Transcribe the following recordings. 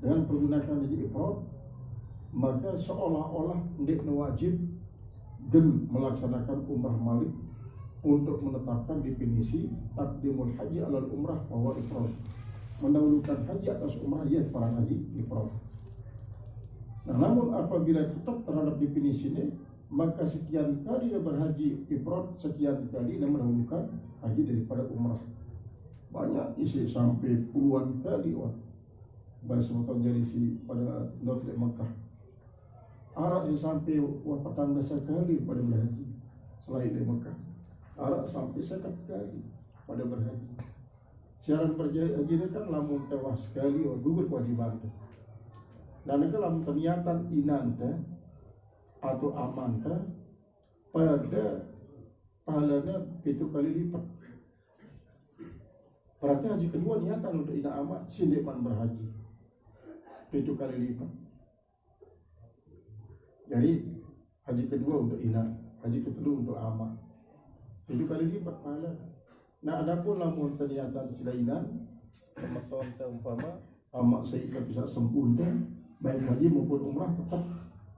dengan pergunakan haji ifrad, maka seolah-olah ndik wajib gen melaksanakan umrah malik untuk menetapkan definisi takdimul haji alal umrah bahwa ifrad, mendahulukan haji atas umrah ya para haji ifrad. Nah, namun apabila tetap terhadap definisi ini, maka sekian kali dia berhaji ifrad, sekian kali dia mendahulukan haji daripada umrah. Banyak isi sampai puluhan kali bahasa jadi si pada Nafil Makkah. Arab sampai petang desa kali pada berhaji selain dari Makkah. Arab sampai 100 kali pada berhaji. Siaran berhaji ini kan lamun tewas sekali gugur kewajiban. Dan kalau ternyata inanta atau amanta pada pahalanya 7 kali lipat. Berarti haji kedua niatan untuk ina amat sindiman berhaji 7 kali lipat. Jadi haji kedua untuk ina, haji kedua untuk amat 7 kali lipat pahala. Nah, adapun lamun ternyata selainan pematuan umpama amat saya bisa sempurna baik haji maupun umrah tetap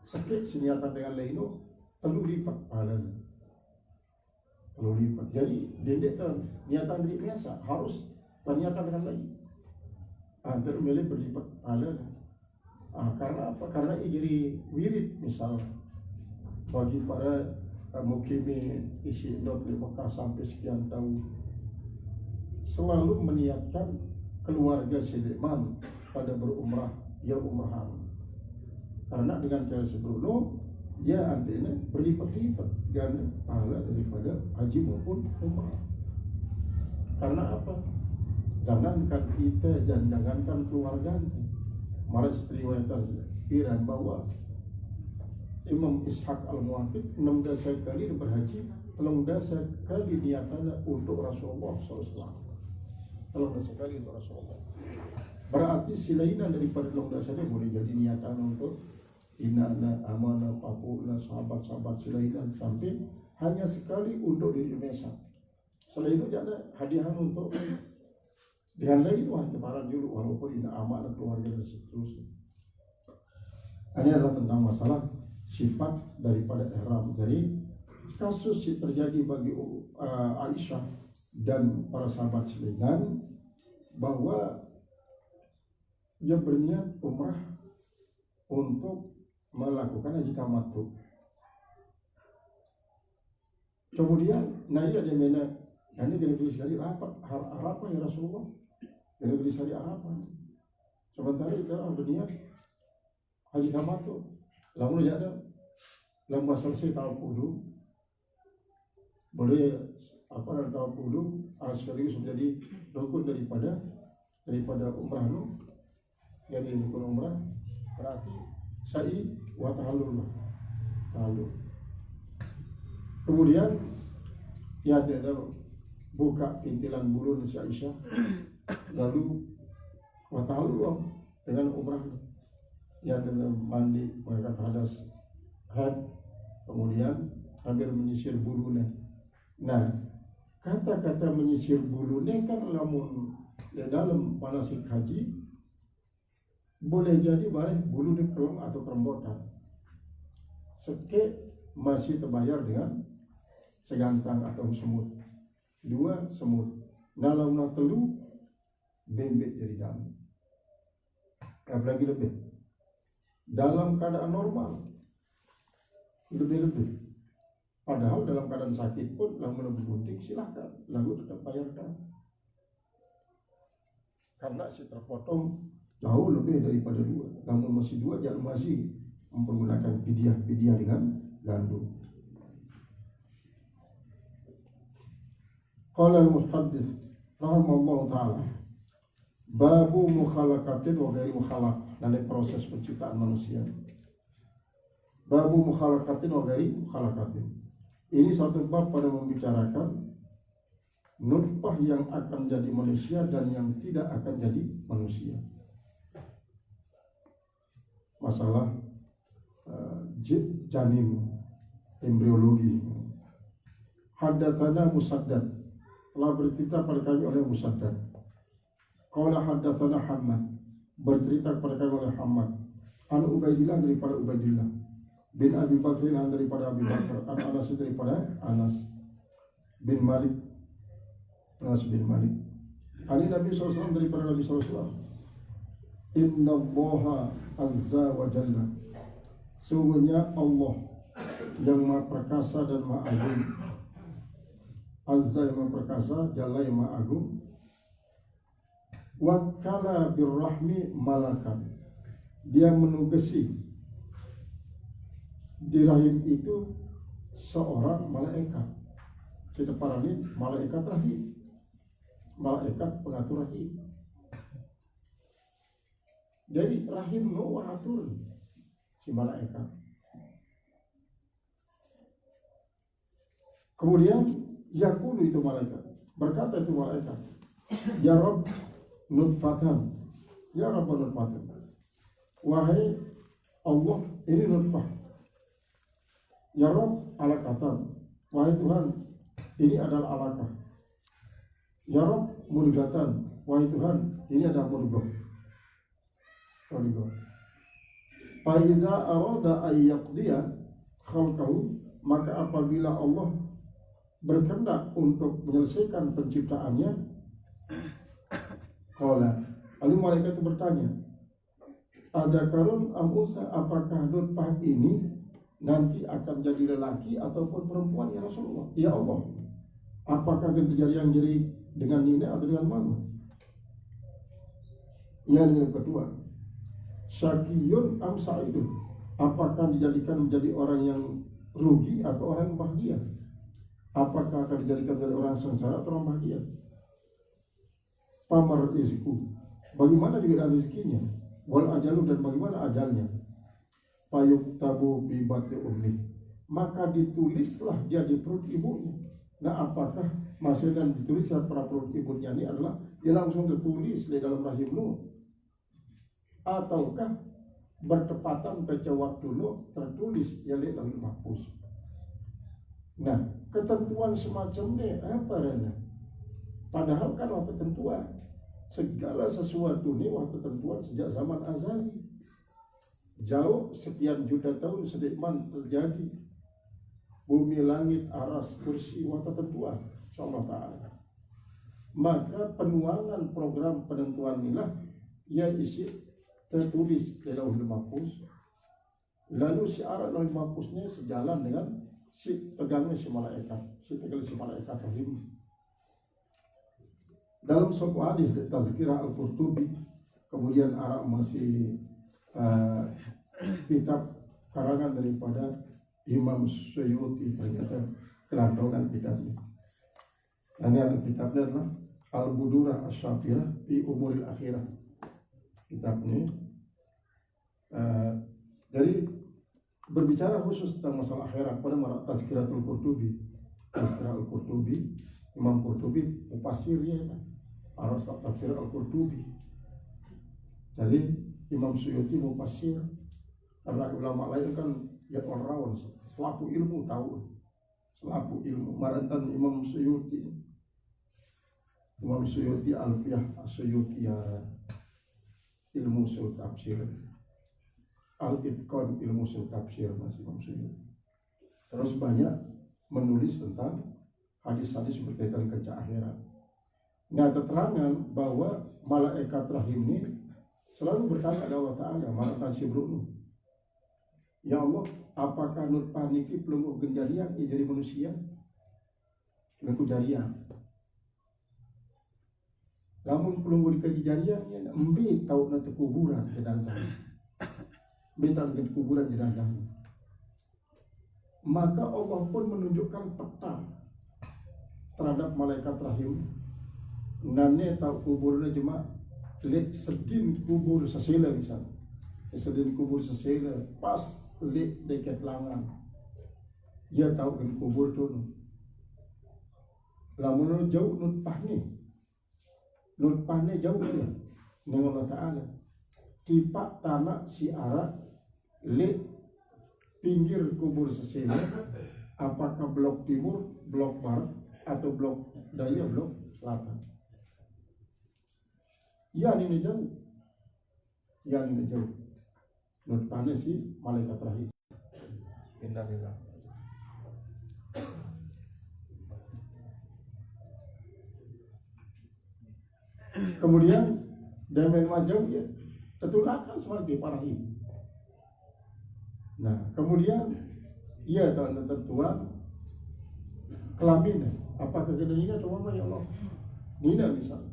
sakit seniatan dengan lainu perlu lipat pahalanya, perlu lipat. Jadi dendek tu niatan diri biasa harus niatan dengan lain antara milih berlipat pahalanya. Karena apa? Karena jadi wirid misal bagi para mukimi isi Nafil Makkah sampai sekian tahun selalu meniatkan keluarga Suleiman pada berumrah ya umrah. Karena dengan cara sebelum ya andainya berlipat-lipat ganda pahala daripada haji maupun umrah. Karena apa? Jangankan kita dan jangankan keluarga. Maras riwayatan Iran bahwa Imam Ishaq al-Muwafiq 16 kali berhaji, 13 kali niatannya untuk Rasulullah SAW. 13 kali untuk Rasulullah. Berarti silainan daripada 13 ini boleh jadi niatan untuk inana, amanah, papuna, sahabat-sahabat silainan sampai hanya sekali untuk diri Indonesia. Selain itu ada hadiah untuk dengan lain kebaran dulu walaupun ina amanah keluarga dan seterusnya. Ini adalah tentang masalah sifat daripada ihram. Jadi kasus yang terjadi bagi Aisyah dan para sahabat silainan bahwa dia berniat umrah untuk melakukan haji tamattu. Kemudian Naya dia mana? Ini jadi tulis sekali Arafah ya Rasulullah. Jadi tulis sekali Arafah. Sementara itu berniat haji tamattu. Lalu dia ada lama selesai tahun kudu boleh apa tahun kudu sekaligus menjadi rukun daripada umrah lu. Jadi rukun umrah berarti sa'i wa tahallul. Kemudian ya dia buka pintilan bulu si Aisyah lalu wa tahallul dengan umrah. Ya dalam mandi mengakan hadas had, kemudian hampir menyisir bulunya. Nah, kata-kata menyisir bulunya kan lamun di dalam manasik haji boleh jadi barang bulu di kelong atau kerembotan. Seke masih terbayar dengan segantang atau semut. 2 semut. Dalam telu bembek jadi dalam. Apalagi lebih. Dalam keadaan normal lebih. Padahal dalam keadaan sakit pun lamun bergunting silakan, lalu tetap bayarkan. Karena si terpotong jauh lebih daripada 2. Namun masih 2 jangan masih mempergunakan fidyah dengan gandum. Qala al-muhaddits rahimallahu ta'ala babu mukhalaqatin wa ghairi mukhalaq, dari proses penciptaan manusia. Babu mukhalaqatin wa ghairi mukhalaqatin. Ini satu bab pada membicarakan nutfah yang akan jadi manusia dan yang tidak akan jadi manusia. Masalah janin, embriologi. Haddatsana Musaddad, telah bercerita pada kami oleh Musaddad. Qala haddatsana Hammad, bercerita kepada kami oleh Muhammad an Ubaidillah daripada Ubaidillah bin Abi Bakrin daripada Abi Bakar an Anas daripada Anas bin Malik Ali Nabi SAW daripada Nabi SAW Inna Allaha Azza wa Jalla sungguhnya Allah yang maha perkasa dan maha agung, Azza yang maha perkasa, Jalla yang maha agung, wakala birrahmi malakan, dia menugasi di rahim itu seorang malaikat. Kita paranin malaikat rahim, malaikat pengatur rahim. Jadi rahim Noah atur si malaikat. Kemudian yaqulu itu malaikat, berkata itu malaikat, ya Rabb nutfatan, ya Rabb nutfatan, wahai Allah ini nutfah, ya Rabb alaqatan, wahai Tuhan ini adalah alaqah, ya Rabb mudghatan, wahai Tuhan ini adalah mudghah. Fa idza arada ay yaqdiya khalqahu, maka apabila Allah berkehendak untuk menyelesaikan penciptaannya, qala, lalu malaikat itu bertanya, adzakarun am unsa, apakah nutfah ini nanti akan jadi lelaki ataupun perempuan ya Rasulullah? Ya Allah, apakah akan terjadi yang jadi dengan ini atau dengan mama? Yang kedua, syakiyun am sa'idun, apakah dijadikan menjadi orang yang rugi atau orang yang bahagia? Apakah akan dijadikan menjadi orang sengsara atau orang bahagia? Pamar rizku, bagaimana juga dengan rezekinya? Wal ajalu, dan bagaimana ajalnya? Payuk tabu bi batni ummi, maka ditulislah dia di perut ibunya. Nah, apakah maksudnya ditulis pada perut ibunya ini adalah dia langsung tertulis di dalam rahim Nuh, ataukah bertepatan baca waktu Nuh tertulis ya di Lauhul Mahfuz? Nah, ketentuan semacam ini apa rena? Padahal kan waktu ketentuan segala sesuatu ini waktu ketentuan sejak zaman azali, jauh sekian juta tahun sedikman terjadi. Bumi, langit, aras, kursi, waktu ketentuan Allah Ta'ala. Maka penuangan program penentuan inilah ia isi tertulis di Lauhul Mahfuz. Lalu si arah Lauhul Mahfuznya sejalan dengan si pegangnya si malaikat, si malaikat rahim. Dalam sebuah hadis Tazkirah Al-Qurtubi, kemudian arah masih kitab karangan daripada Imam Suyuti, ternyata kelantongan kitabnya. Dan kitabnya adalah Al-Budurah Asy-Syafirah fi Umuril Akhirah. Kitab ini dari berbicara khusus tentang masalah akhirat pada Tazkiratul Qurtubi. Tazkirah Al-Qurtubi, Imam Qurtubi mufassirnya arah tafsir Al-Qurtubi. Jadi Imam Suyuti mufassir, karena ulama lain kan ya all-round, selaku ilmu tahu, selaku ilmu. Marantan Imam Suyuti Alfiyah As-Suyuti ya ilmu usul tafsir, Al-Itqan ilmu usul tafsir masih Imam Suyuti. Terus banyak menulis tentang hadis-hadis berkaitan kencah akhirat. Nah, keterangan bahwa malaikat rahim ini selalu bertanya kepada Allah Ta'ala, malaikat Sibrunu, ya Allah, apakah nutfah niki pelungguh genjarian jadi manusia? Pelungguh jarian. Namun pelungguh dikaji jariannya, embi tahu nanti kuburan jenazah. Embi tahu nanti kuburan jenazah. Maka Allah pun menunjukkan peta terhadap malaikat rahim. Nane tahu kuburnya cuma lek sedin kubur sesela misalnya. Sedin kubur sesela pas lek dekat langan. Dia tahu kan kubur tu. Lamun jauh nutpah ni jauh dia dengan Allah Ta'ala. Tipak tanah si arah lek pinggir kubur sesela, apakah blok timur, blok barat, atau blok daya, blok selatan. Ya, ini jauh. yang ini jauh. Menurut anda si malaikat terakhir. Innalillah. Kemudian damen wajah ya tertulakan sebagai parahi. Nah kemudian ia tahu ketentuan kelamin. Apakah kita nina coba ya Allah? Nina misalnya.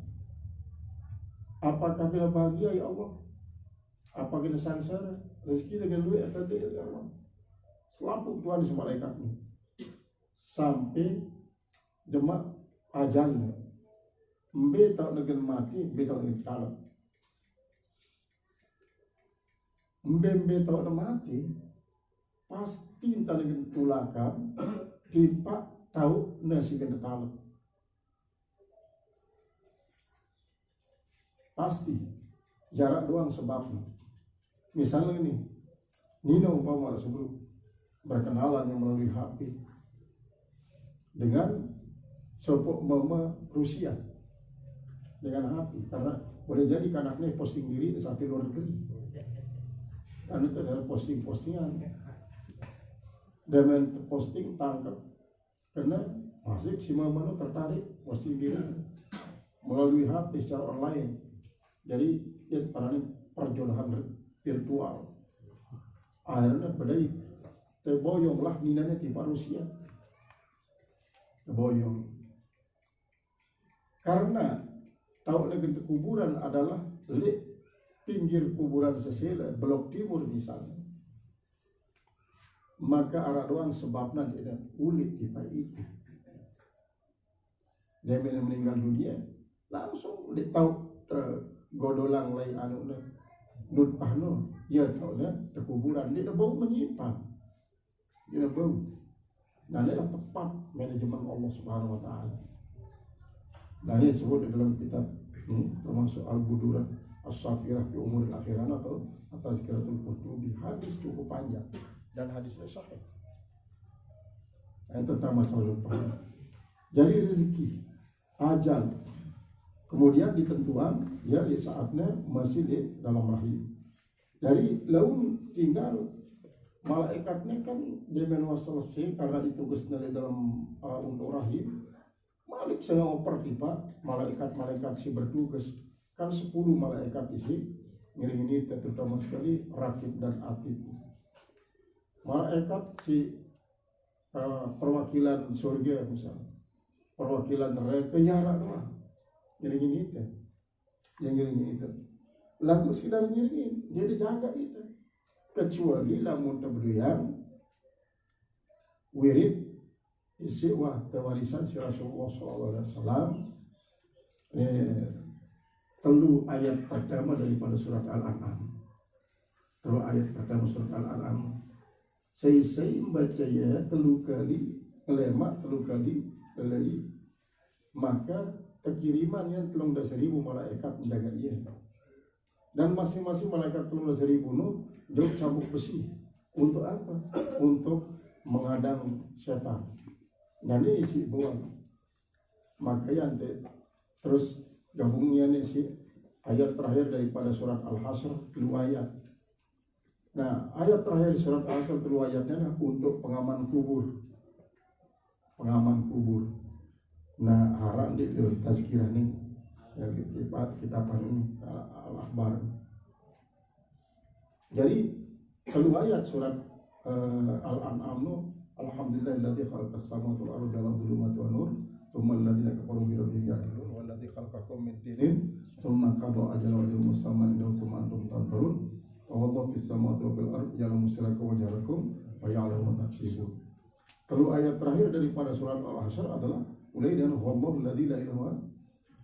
Apakah kita bahagia ya Allah? Apa kita sangsara? Rezeki dengan duit atau tidak ya Allah? Selampung Tuhan di malaikatnya sampai jemaah ajalnya. Mbe tak dengan mati, mbe tak dengan talak. Mbe tak dengan mati, pasti tak dengan tulakan, tipak tahu nasi kena talak. Pasti, jarak doang sebabnya. Misalnya ini, Nino umpama sebelum berkenalan yang melalui HP dengan sopok mama Rusia. Dengan HP, karena boleh jadi anaknya posting diri sampai luar negeri, karena itu adalah postingan dengan posting tangkap, karena masih si mama tertarik posting diri melalui HP secara online, jadi ya perjodohan virtual, akhirnya badai terboyonglah ninanya tipe Rusia, terboyong karena tahu lagi kuburan adalah pinggir kuburan sesela blok timur misalnya, maka arah doang sebabnya dia ulik di pai itu. Dia meninggal dunia langsung dia tahu godolang lain anu nut pahno ya tahu dah kuburan dia bau menyimpan dia bau. Nah ini adalah tepat manajemen Allah Subhanahu Wa Taala. Nah ini disebut di dalam kitab termasuk Al-Buduran As-Safirah fi Umuril Akhiran atau Tazkiratul Qurtubi. Hadis cukup panjang dan hadisnya sahih. Itu tentang masalah lupa. Jadi rezeki, ajal, kemudian ditentuan ya di saatnya masih di dalam rahim. Dari laun tinggal malaikatnya kan dia menua selesai karena itu gesnya di dalam untuk rahim. Malik sedang oper tiba malaikat-malaikat si bertugas kan 10 malaikat isi ngiring ini terutama sekali Rakib dan Atid. Malaikat si perwakilan surga misalnya, perwakilan neraka yara doang ngiring ini itu, yang ngiring itu lagu sekedar ngiringin dia dijaga itu, kecuali lamun terbeduyang wirid isi wah tewarisan si Rasulullah SAW telu ayat pertama daripada surat Al-An'am. Telu ayat pertama surat Al-An'am. Saya membaca ya telu kali lemak telu kali lelai maka kekiriman yang 13.000 malaikat menjaga ia. Dan masing-masing malaikat 13.000 nu jauh cambuk besi. Untuk apa? Untuk mengadang setan. Dan ini isi buang. Makanya terus gabungnya nih si ayat terakhir daripada surat Al-Hasr 2 ayat. Nah ayat terakhir surat Al-Hasr 2 ayatnya adalah untuk pengaman kubur. Pengaman kubur. Nah harap di tazkirah ini yang kita panggil Al-Akhbar. Jadi kedua ayat surat Al-An'am Alhamdulillahilladzi khalaqas samawati wal arda wa dhulumati wan nur thumma alladziina kafaru bi rabbihim ya'dilun walladzi khalaqakum min tinin thumma qada ajalan wa ajalun musamman indahu thumma antum tanzurun wa wallahu fis samawati wa fil ardi ya'lamu sirrakum wa jahrakum wa ya'lamu ma taksibun. Lalu ayat terakhir daripada surat Al-Hasr adalah mulai dengan wallahu alladzi la ilaha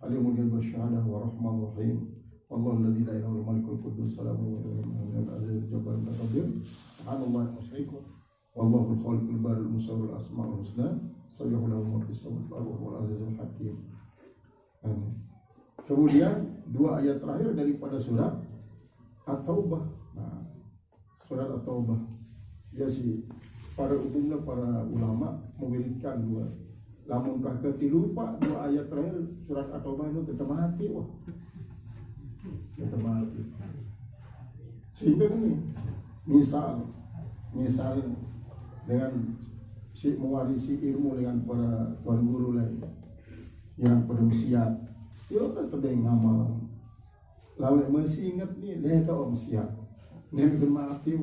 alimul ghaibi wasyahada wa rahmanur rahim wallahu alladzi la ilaha illa malikul quddus salamul mu'minul azizul jabbarul mutakabbir subhanallahi musyriku wallahul khaliqul barul musawwir asmaul husna sayyihu lahu mulku samawati wal ardi wal azizul hakim. Kemudian dua ayat terakhir daripada surat At-Taubah. Nah, surat At-Taubah ya sih pada umumnya para ulama mewiridkan dua. Lamun kakek lupa dua ayat terakhir surat At-Taubah itu tetap mati wah. Tetap mati. Sehingga ini misal dengan si mewarisi ilmu dengan para tuan guru lain yang pada siap, dia kan pada ngamal. Lalu masih ingat ni, dia kau siap, dia bermati.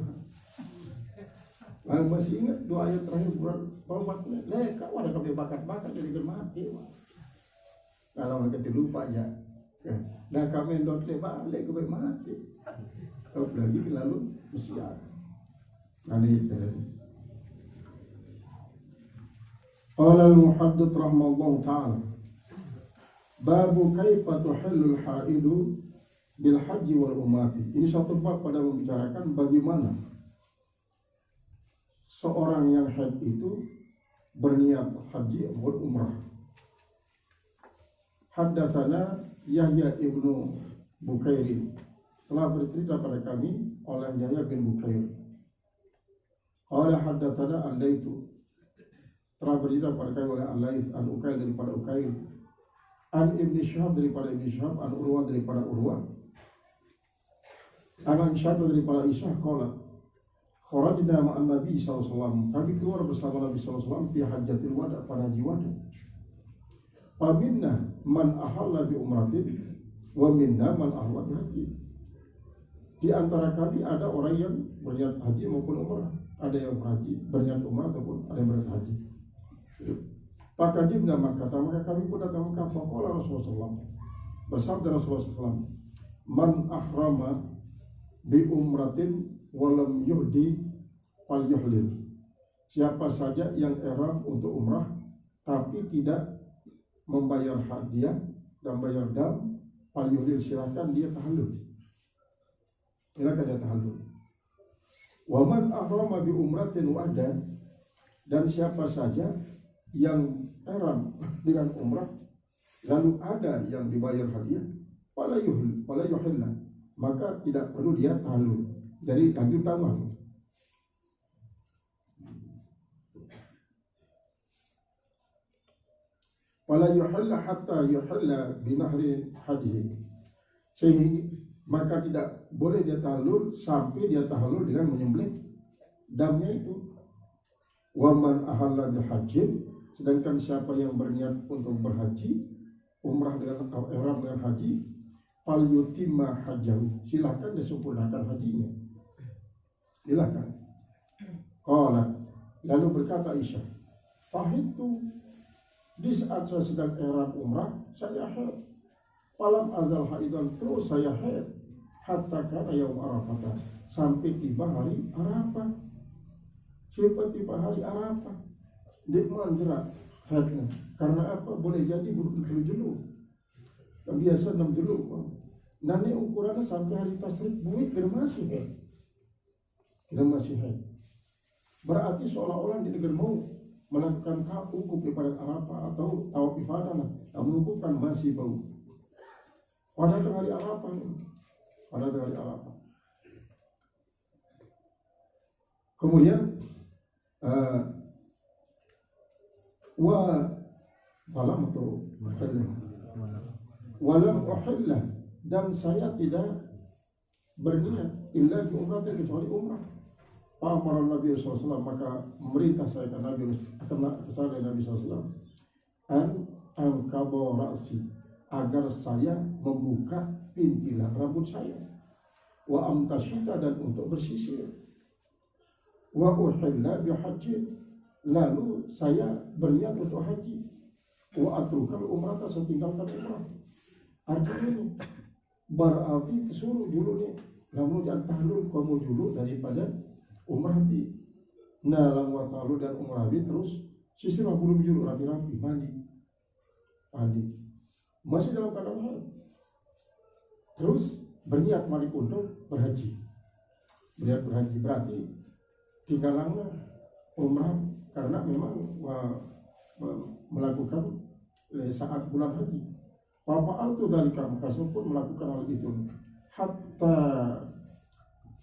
Lalu masih ingat dua ayat terakhir bulan Muhammad ni, dia kau ada kebakat jadi bermati. Kalau mereka terlupa aja, dah kami dot lebar, dia kau bermati. Kau lagi lalu siap. Ani terjadi. Qala al-muhaddits rahimahullah ta'ala babu kaifa tuhillul haidu bil haji wal umrati. Ini satu bab pada membicarakan bagaimana seorang yang haid itu berniat haji atau umrah. Haddatsana Yahya ibnu Bukair, telah bercerita pada kami oleh Yahya bin Bukair. Qala haddatsana Al-Layth, telah bercerita pada kami oleh Al-Layth an Ukail daripada Ukail, an Ibn Syihab daripada Ibn Syihab, an Urwah daripada Urwah, an Syihab daripada Isyah qala kharajna ma'an Nabi sallallahu alaihi wasallam, kami keluar bersama Nabi sallallahu alaihi wasallam fi hajjatil wada, pada haji wada. Fa minna man ahalla bi umratin wa minna man ahalla bi haji. Di antara kami ada orang yang berniat haji maupun umrah, ada yang berhaji berniat umrah ataupun ada yang berniat haji. Fakadimna maka kami pun datang Mekah. Faqala Rasulullah, bersabda Rasulullah SAW, man ahrama bi umratin walam yuhdi fal yuhlil. Siapa saja yang ihram untuk umrah tapi tidak membayar hadiah dan bayar dam, fal yuhlil, silakan dia tahallul. Silakan dia tahallul. Wa man ahrama bi umratin wahda, dan siapa saja yang ihram dengan umrah lalu ada yang dibayar hadiah, fala yuhilla, maka tidak perlu dia tahallul. Jadi lanjut taman. Fala yuhilla hatta yuhilla bi nahri hadihi, sehingga maka tidak boleh dia tahallul sampai dia tahallul dengan menyembelih damnya itu. Wa man ahalla bi hajjin, sedangkan siapa yang berniat untuk berhaji, umrah dengan ihram dengan haji, fal yutimma hajjahu, silakan disempurnakan hajinya. Silakan. Qala, lalu berkata Aisyah, fahitu, di saat saya sedang ihram umrah, saya haid. Falam azal haidan, terus saya haid hatta kana yaum Arafah, sampai tiba hari Arafah. Sampai tiba hari Arafah, dia manjera haidnya. Karena apa? Boleh jadi berjuluk. Biasa 6 juluk. Nanti ukurannya sampai hari tasrik buik dia masih haid. Dia masih haid. Berarti seolah-olah dia mau melakukan wukuf di padang Arafah atau tawaf ifadah lah, mengukuhkan masih bau. Pada hari Arafah ini. Pada hari Arafah. Kemudian walam uhillah, dan saya tidak berniat illa bi umrah, kecuali umrah. Amar Nabi SAW, maka memerintah saya ke Nabi SAW an qadha ra'si, agar saya membuka pintilan rambut saya, wa amtashita, dan untuk bersisir, wa uhilla bi haji, lalu saya berniat untuk haji, wa atrukal umrata, saya tinggalkan umrah. Artinya berarti disuruh dulu nih, namun jangan tahlul kamu dulu daripada umrah di nalang wa tahlul dan umrah di terus sisir belum dulu rapi-rapi mandi masih dalam keadaan haid, terus berniat balik untuk berhaji. Berarti tinggalannya umrah karena memang melakukan saat bulan haji. Fa'al tu dari kamu kasih pun melakukan hal itu hatta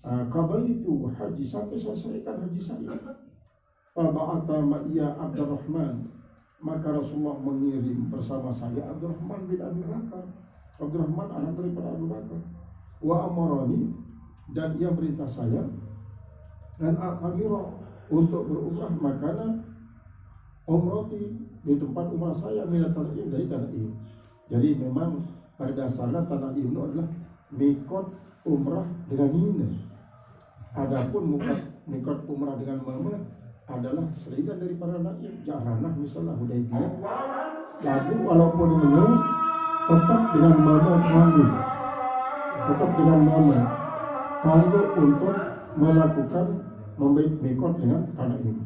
qadaitu haji, sampai selesaikan haji saya. Fa'ba'ata ma'iya Abdurrahman, maka Rasulullah mengirim bersama saya Abdurrahman bin Abi Bakar. Abdurrahman anak daripada Abu Bakar. Wa amarani, dan ia perintah saya dan akhirah untuk berumrah, makanya umrati di tempat umrah saya minat Tanaim dari Tanaim. Jadi memang pada dasarnya Tanaim itu adalah mikot umrah dengan Mina. Adapun mikot umrah dengan Mama adalah selain daripada Naim, Jaranah misalnya Hudaybiyah. Jadi walaupun ini tetap dengan Mama kanggo, tetap dengan Mama kanggo untuk melakukan membaik mikot dengan Tanaim.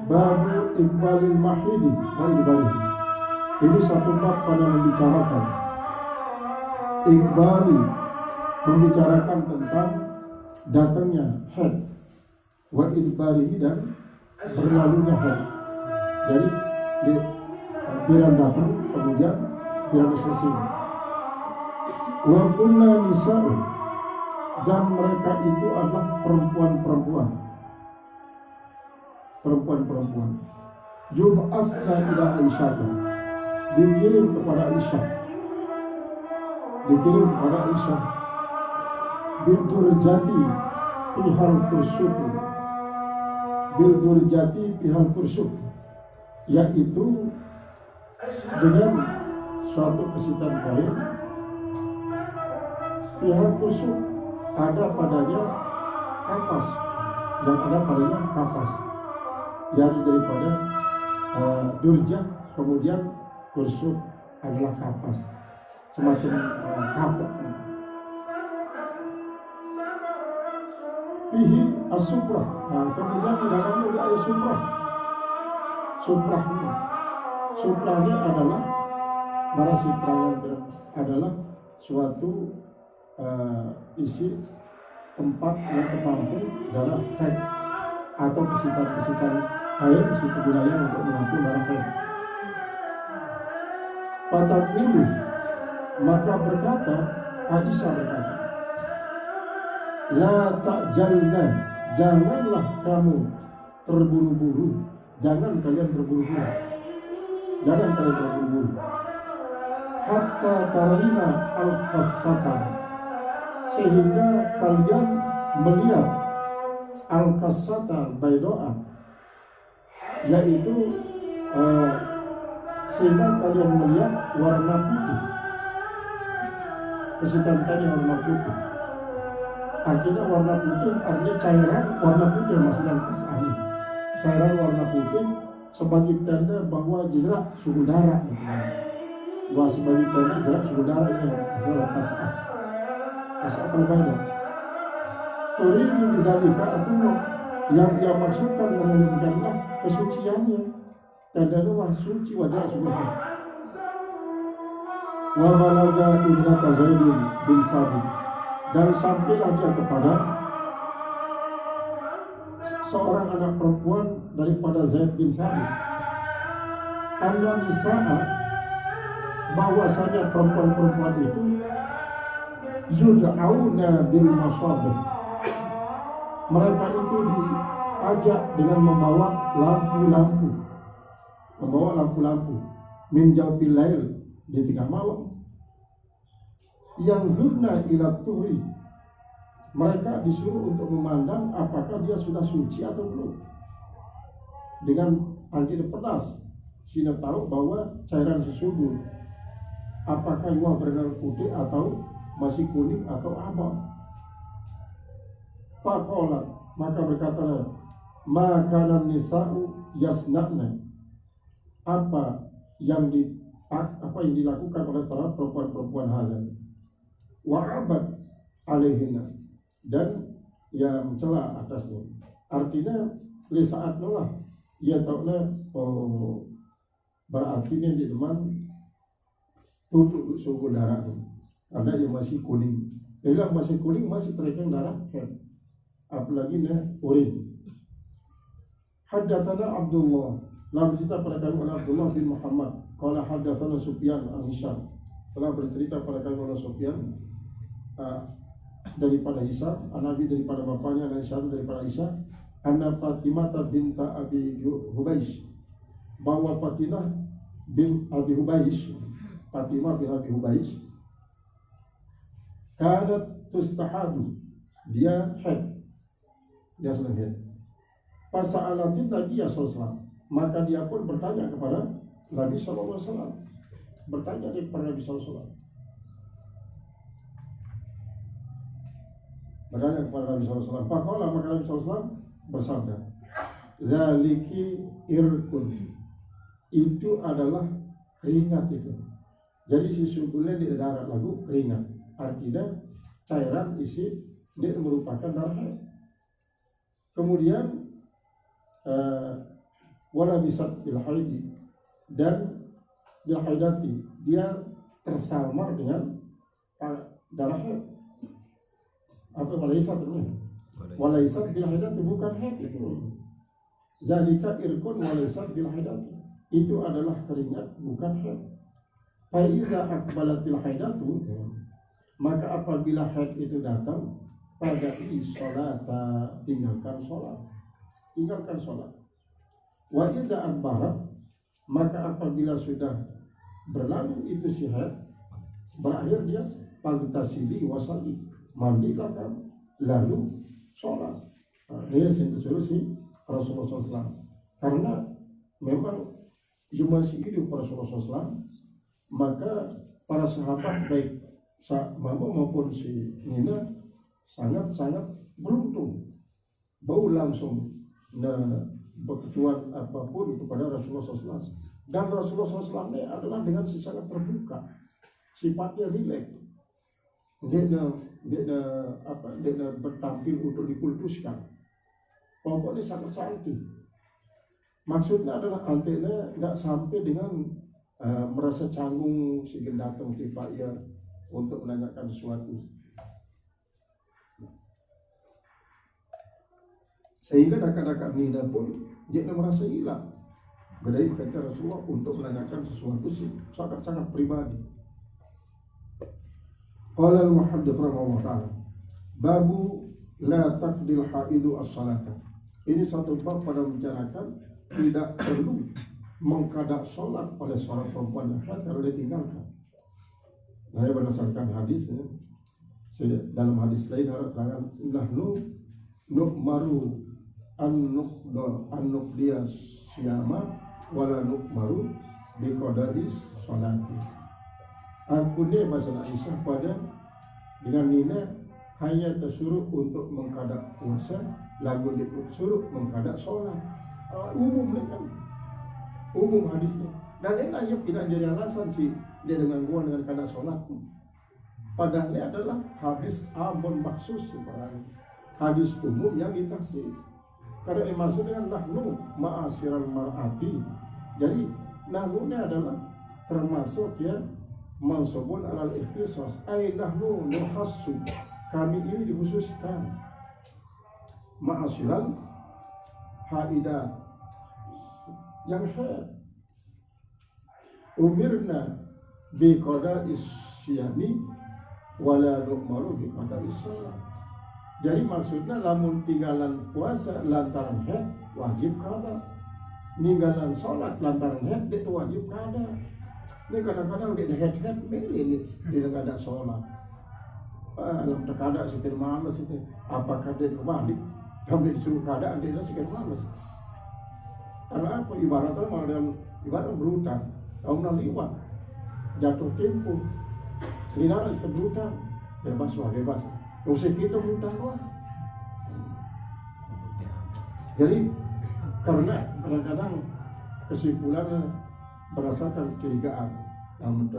Babu Iqbalil Mahidi ini satu bab pada membicarakan Iqbali, membicarakan tentang datangnya haid wa idbarihi dan berlalunya haid. Jadi biran datang kemudian biran selesai. Wa kunna nisa'u, dan mereka itu adalah perempuan-perempuan yub'asna ila Aisyah, dikirim kepada Aisyah bildurjati pihal kursuk, yaitu dengan suatu kesitan kain. Pihal kursuk ada padanya kapas, dan ada padanya kapas, yang daripada durja, kemudian kursuk adalah kapas, semacam kapok. Fihi as-suprah. Nah, kemudian di dalamnya ada suprah. Suprah ini adalah narasi keterangan, adalah suatu isi tempat yang tertampung dalam haid atau kesitan air, isi budaya untuk menampung darah haid. Pataqulu, maka berkata Aisyah berkata, la ta'jalna, janganlah kamu terburu-buru, jangan kalian terburu-buru, hatta tarina al-qassata, sehingga kalian melihat al-qassata baydoa, yaitu sehingga kalian melihat warna putih, kesitan tadi warna putih. Artinya warna putih, artinya cairan warna putih, maksudnya kasih. Cairan warna putih sebagai tanda bahwa jerak suhu darah. Bahwa sebagai tanda jerak suhu darah ini adalah kasah terbaik. Turidu bizalika, atau yang dia maksudkan menunjukkanlah kesuciannya, tanda luar suci wajah suhu darah. Wa balaga ibnata Zaidin bin Sabit, dan sampailah dia kepada seorang anak perempuan daripada Zaid bin Sabit, anna nisa'a, bahwasanya perempuan-perempuan itu yud'auna bil masabih, mereka itu diajak dengan membawa lampu-lampu min jawbil lail, di tengah malam. Yang zurna ila turi, mereka disuruh untuk memandang apakah dia sudah suci atau belum, dengan anti pedas, sehingga tahu bahwa cairan tersebut apakah wah berwarna putih atau masih kuning atau abang. Faqalat, maka berkatalah, makanan nisa'u yasna'na, apa yang dilakukan oleh para perempuan-perempuan hazan, wa'abad alaihinna, dan yang mencela atasnya. Artinya li saat lah ia tahulah, berarti ini di teman tutup suhu darah karena yang masih kuning. Bila masih kuning masih terkena darah haid, apalagi urin. Haddatsana Abdullah, telah bercerita pada kami oleh Abdullah bin Muhammad, qala haddatsana Sufyan an Hisham, telah bercerita pada kami oleh Sufyan daripada Hisham, Nabi daripada bapaknya, dan Hisham daripada Aisyah, anna Fatimah binta Abi Hubaysh, bahwa Fatimah bin Abi Hubaysh, kanat tustahadu, dia haid, dia sedang haid. Fasa'alatin Nabi SAW, maka dia pun bertanya kepada Nabi SAW, bertanya kepada Nabi SAW, bertanya kepada Nabi SAW. Faqala, maka Nabi SAW bersabda, zaliki irkun, itu adalah keringat itu. Jadi sesungguhnya di darat lagu keringat, artinya cairan isi dia merupakan darah haid. Kemudian wala bisat bil haidi, dan bil haidati, dia tersamar dengan darah haid. Apa walaisat ini? Walaisat bil haidati, bukan haid itu. Zalika irkun walaisat bil haidati, itu adalah keringat, bukan haid. Fa iza aqbalatil haidatu, maka apabila haid itu datang, pada salata, tinggalkan sholat. Wa idza adbarat, maka apabila sudah berlalu itu si haid, berakhir dia pagtasili wasali, mandilah kamu lalu sholat. Ini yang disuruh si Rasulullah SAW. Karena memang masih hidup Rasulullah SAW, maka para sahabat baik Mama maupun si Nina sangat-sangat beruntung. Bau langsung berketuan apapun kepada Rasulullah SAW. Dan Rasulullah SAW ini adalah dengan si sangat terbuka, sifatnya rileks. Dia bertampil untuk dikultuskan. Pokoknya sangat santai. Maksudnya adalah antena tidak sampai dengan merasa canggung sehingga datang tiba ia untuk menanyakan sesuatu. Sehingga dekat-dekat Nina pun dia merasa hilang. Bedai kata Rasulullah untuk menanyakan sesuatu sangat-sangat pribadi. Qala al-muhaddits rahimahullah ta'ala, babu la taqdil haidu as-salata. Ini satu bab pada membicarakan tidak perlu mengkadak sholat oleh seorang perempuan yang haid kalau dia tinggalkan. Nah, berdasarkan hadisnya, dalam hadis lain ada terangan nahnu nu'maru an-nuqdiya siyama wala nu'maru biqadari sholati. Aku ni bahasa Aisyah pada dengan Nina hanya tersuruh untuk mengkadak puasa, lalu disuruh mengkadak sholat. Umum ni kan, umum hadisnya. Dan ini hanya tidak jadi alasan sih dia dengan gua dengan kadak sholat. Padahal ini adalah hadis amun maksus sebenarnya, hadis umum yang ditaksir. Karena maksud dengan nahnu ma'asyiral mar'ati. Jadi nahnu ini adalah termasuk ya mansubun alal ikhtisas. Ay nahnu nukhassu, kami ini dikhususkan. Ma'asyiral haidat, yang haid. Umirna bi qada'is syiyami wala nu'maru bi qada'is shalah. Jadi maksudnya lamun tinggalan puasa lantaran haid wajib qada. Ninggalan salat lantaran haid itu wajib qada. Ini kadang-kadang dia haid milih dia enggak ada salat. Alam tak ada sikit malas itu. Apakah dia kembali? Dan dia disuruh keadaan dia sikit malas. Karena apa? Ibaratnya malah ibarat berhutang. Tahun liwat jatuh tempo. Ini nara sikit berhutang. Bebas. Dosa kita berhutang wah. Jadi karena kadang-kadang kesimpulannya berdasarkan kecurigaan. Namun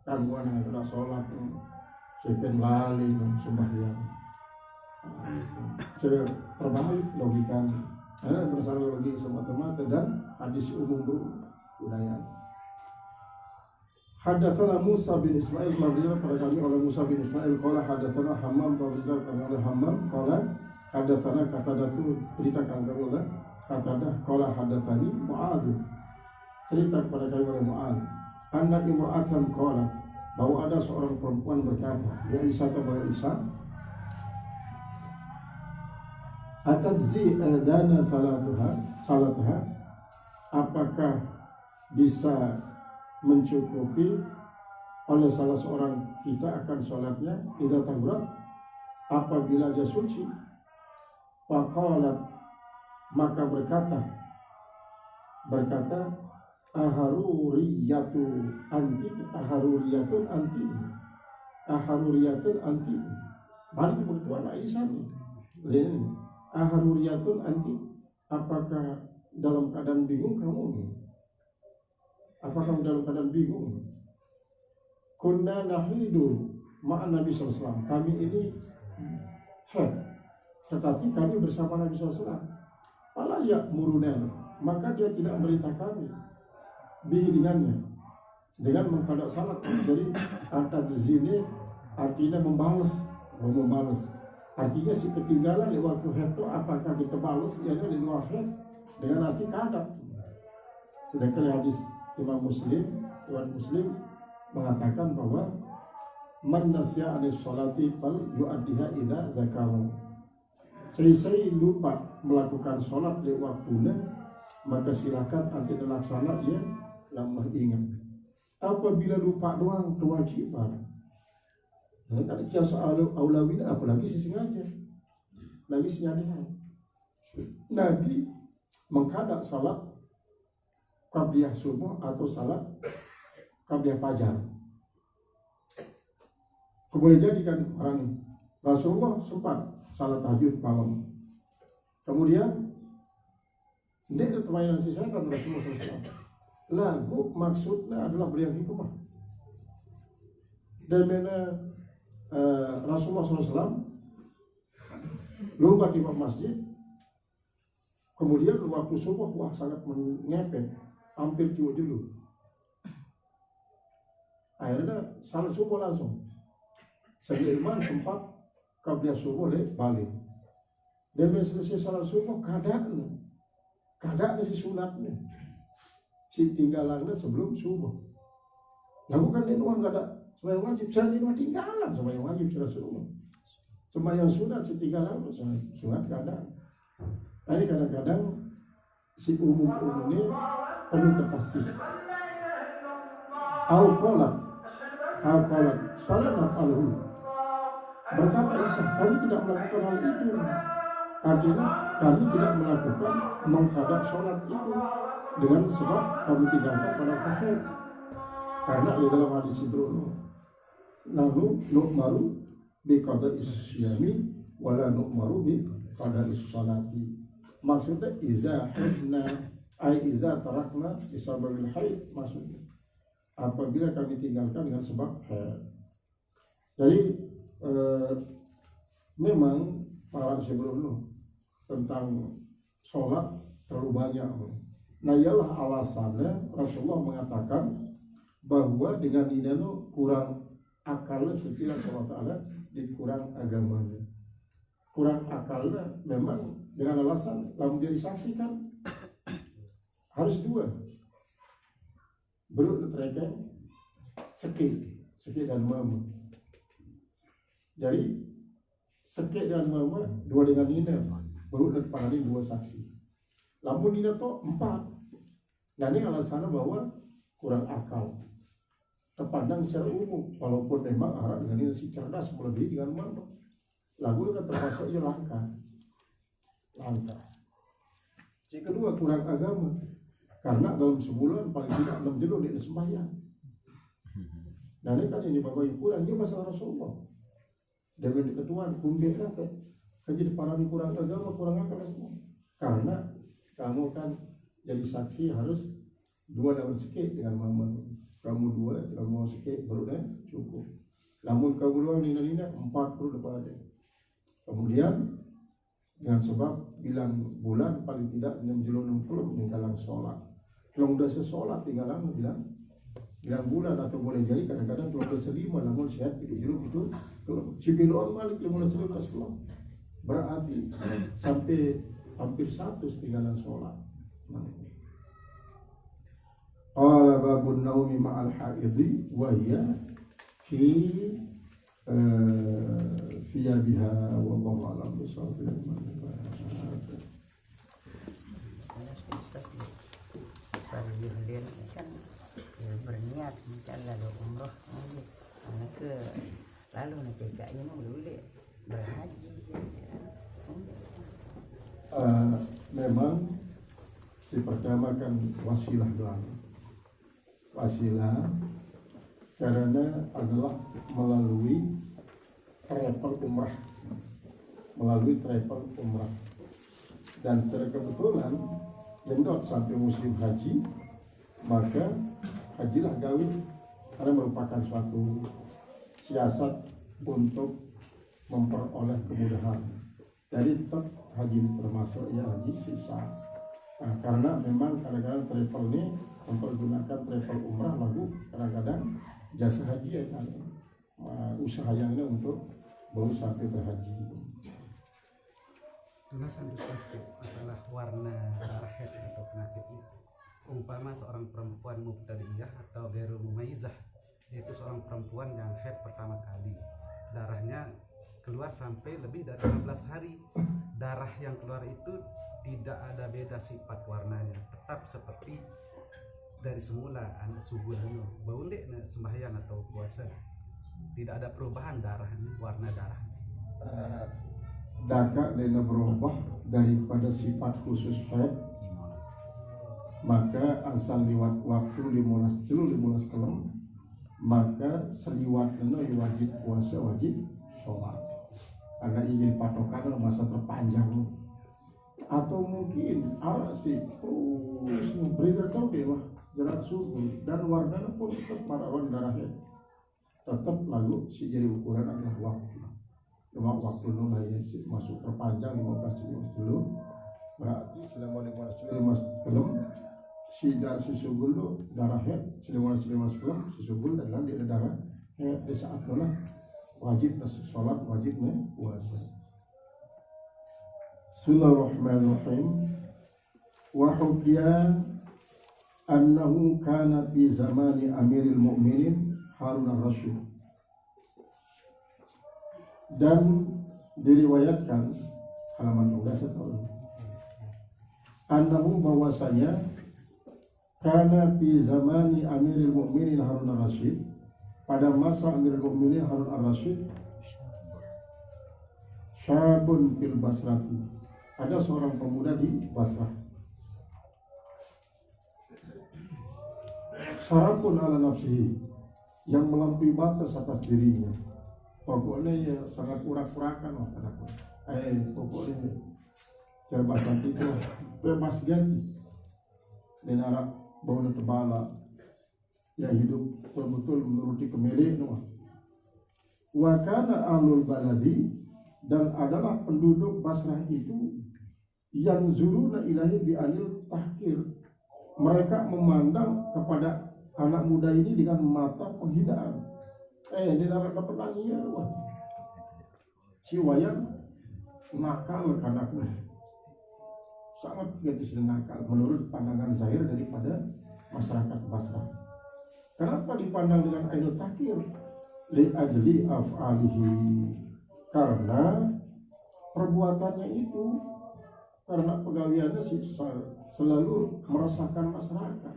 gangguan yang kena sholat, sekian lali sembahyang. Terbalik logikanya. Karena berdasarkan logika semata-mata dan hadis umum budaya. Hadatsana Musa bin Ismail mabdiyah pada kami oleh Musa bin Ismail qala hadatsana Hammam mabdiyah pada oleh Hammam qala hadatsana Qatadatu, ceritakan kami oleh Qatadah qala hadatsani Mu'adz, cerita kepada kami oleh Mu'adz anna imra'atan qalat, bahwa ada seorang perempuan berkata, ya Isa kepada Isa, atadzi adana salatuha, apakah bisa mencukupi oleh salah seorang kita akan sholatnya idza tahurat, apabila dia suci, faqalat, maka berkata aharuriyatun anti, mari kebutuhan Aisyah nih, aharuriyatun anti, apakah dalam keadaan bingung kamu nih? Apakah dalam keadaan bingung? Kunna nahidu ma'an Nabi SAW, kami ini haid, tetapi kami bersama Nabi SAW. Fala ya'muruna, maka dia tidak merintah kami bihi dengan menghadap salat. Jadi at-tadzini artinya membalas. Artinya si ketinggalan di waktu haid itu apakah kita balas ya di luar haid dengan arti kadang. Sedangkan hadis Imam Muslim mengatakan bahwa man nasya anis sholati fal yu'addiha idza dzakara. Saya lupa melakukan sholat di waktunya, maka silakan nanti dilaksana ya lama ingat. Apabila lupa doang kewajiban. Nah, kalau kias aulawina apalagi sesengaja. Lagi senyadihan. Nabi mengkadak salat qabliyah subuh atau salat qabliyah fajar. Kemudian jadi kan orang Rasulullah sempat salat tahajud malam. Kemudian dia terbayang sisa kan Rasulullah SAW. Lagu maksudnya adalah beliau hikmah. Dan mana Rasulullah SAW lompat di masjid. Kemudian waktu subuh sangat mengepet, hampir dulu. Akhirnya salat subuh langsung. Seiman sempat qabliyah subuh balik. Dan selesai salat subuh kadang si sunatnya, si tinggalannya sebelum subuh. Lalu kan ini nggak ada sembahyang wajib, saya ini tinggalan sembahyang wajib sudah subuh. Sembahyang sunat si tinggalan sunat kadang. Nah ini kadang-kadang si umum ini perlu terpasih. Al-Qalat salat al-hul. Berkata Isa, kami tidak melakukan hal itu. Artinya kami tidak melakukan menghadap sholat itu dengan sebab kami tinggalkan pada kafir. Karena di dalam hadis Ibrahim, nahnu nu'maru bi qada'is syami wala nu'maru bi qada'is sholati. Maksudnya iza hidna ay iza tarakna bisababil haid, maksudnya apabila kami tinggalkan dengan sebab haid. Jadi memang para sebelum tentang sholat terlalu banyak. Nah ialah alasannya Rasulullah mengatakan bahwa dengan ini kurang akalnya sekilas Allah Ta'ala di kurang agamanya. Kurang akalnya memang dengan alasan lalu dia disaksikan harus dua berut terkait sekit dan mama. Jadi sekit dan mama dua dengan ini berut dan kepala dua saksi. Lamun ini tuh 4. Nah ini alasannya bahwa kurang akal. Terpandang secara umum, walaupun memang arah dengan ini si cerdas melebihi dengan mana. Lagu kan termasuk ia langka. Yang kedua kurang agama, karena dalam sebulan paling tidak 6 jilid dia sembahyang. Nah ini kan yang bapak yang kurang dia masalah Rasulullah. Dengan ketuaan kumbira kan jadi para kurang agama, kurang akal semua. Karena kamu kan jadi saksi harus 2 daun sikit dengan mama. Kamu 2, kamu sikit baru dah cukup. Namun kamu 2 nina 40 depan ada. Kemudian dengan sebab bilang bulan paling tidak 60 meninggalan sholat. Kalau udah sesolat tinggalan bilang bulan atau boleh jadi kadang-kadang kalau selima namun sehat itu kalau cipiloan malik mulai cerita sholat berarti sampai hampir 100 tinggalan sholat. Qala babun naumi ma'al haidhi wa hiya fi thiyabiha wallahu a'lam bishawab. berniat macam lalu umroh anak ke lalu nak kayaknya mau dulu berhaji. Memang dipertamakan wasilah doang. Wasilah karena adalah melalui travel umrah, dan secara kebetulan jendot sampai musim haji, maka hajilah gawi karena merupakan suatu siasat untuk memperoleh kemudahan. Jadi tetap haji termasuk ya haji sisa. Nah, karena memang kadang-kadang travel ini mempergunakan travel umrah lalu kadang-kadang jasa haji ya kan, usaha yang ini untuk baru sampai berhaji. Tunasan masalah warna darah haid atau penyakit itu. Umpama seorang perempuan mubtadi'ah atau ghairu mumayyizah, yaitu seorang perempuan yang haid pertama kali, darahnya keluar sampai lebih dari 15 hari. Darah yang keluar itu tidak ada beda sifat warnanya, tetap seperti dari semula subuh dulu. Bau ndek sembahyang atau puasa, tidak ada perubahan warna darah. Daka dengan berubah daripada sifat khusus haid, maka asal liwat waktu 15 kelem, maka seliwat wajib puasa, wajib sholat. Karena ini patokan masa terpanjang, atau mungkin arah sih terus beredar tahu deh wah jarak subuh dan warnanya pun tetap para orang darahnya tetap lalu si jadi ukuran adalah waktu. Cuma waktu nula ya sih masuk terpanjang 15 jam dulu, berarti selama 15 kelem si subul lo darah head selama 15 kelem si subul adalah dia darah head di saat nula wajib sholat, wajib puasa. Bismillahirrahmanirrahim. Wa hukiya annahu kana fi zamani Amiril Mu'minin Harun ar-Rasyid. Dan diriwayatkan halaman 12 tahun. Annahu bahwasanya kana fi zamani Amiril Mu'minin Harun ar-Rasyid, pada masa Amirul Mukminin Harun ar-Rasyid, syabun fil Basrati, ada seorang pemuda di Basrah, syarafun ala nafsihi, yang melampaui batas atas dirinya. Pokoknya ya sangat urak-urakan lah katakan. Pokoknya cerbasan itu bebas ganti. Denara bau tebala, ya hidup betul-betul menuruti kemilik nama. Wa kana ahlul baladi, dan adalah penduduk Basrah itu yang zuruna ilahi bi anil tahkir, mereka memandang kepada anak muda ini dengan mata penghinaan. Ini dapat lagi ya, wah si wayan nakal kanaknya, sangat gadis nakal menurut pandangan zahir daripada masyarakat Basrah. Kenapa dipandang dengan ainul takir? Li ajli af'alihi, karena perbuatannya itu, karena pegawaiannya selalu meresahkan masyarakat.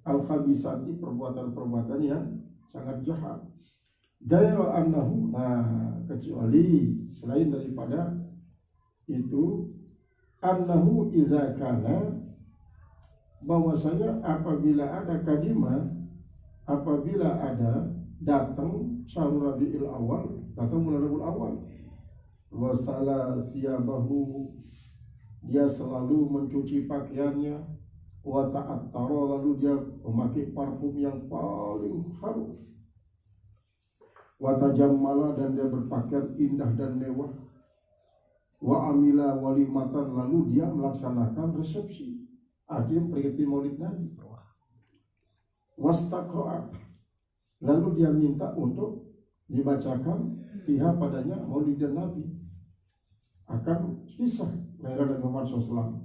Al-khabisati, perbuatan-perbuatan yang sangat jahat. Gaira annahu, kecuali selain daripada itu, annahu idza kana, bahwasanya apabila ada kadima, apabila ada datang syahrul Rabiul Awal, datang bulan Rabiul Awal, wasala siyabahu, dia selalu mencuci pakaiannya, wa ta'attara, lalu dia memakai parfum yang paling harum, wa tajammala, dan dia berpakaian indah dan mewah, wa amila walimatan, lalu dia melaksanakan resepsi, artinya peringati maulid Nabi, wastaqra'a, lalu dia minta untuk dibacakan pihak padanya maulid Nabi, akan kisah kelahiran Nabi Muhammad SAW.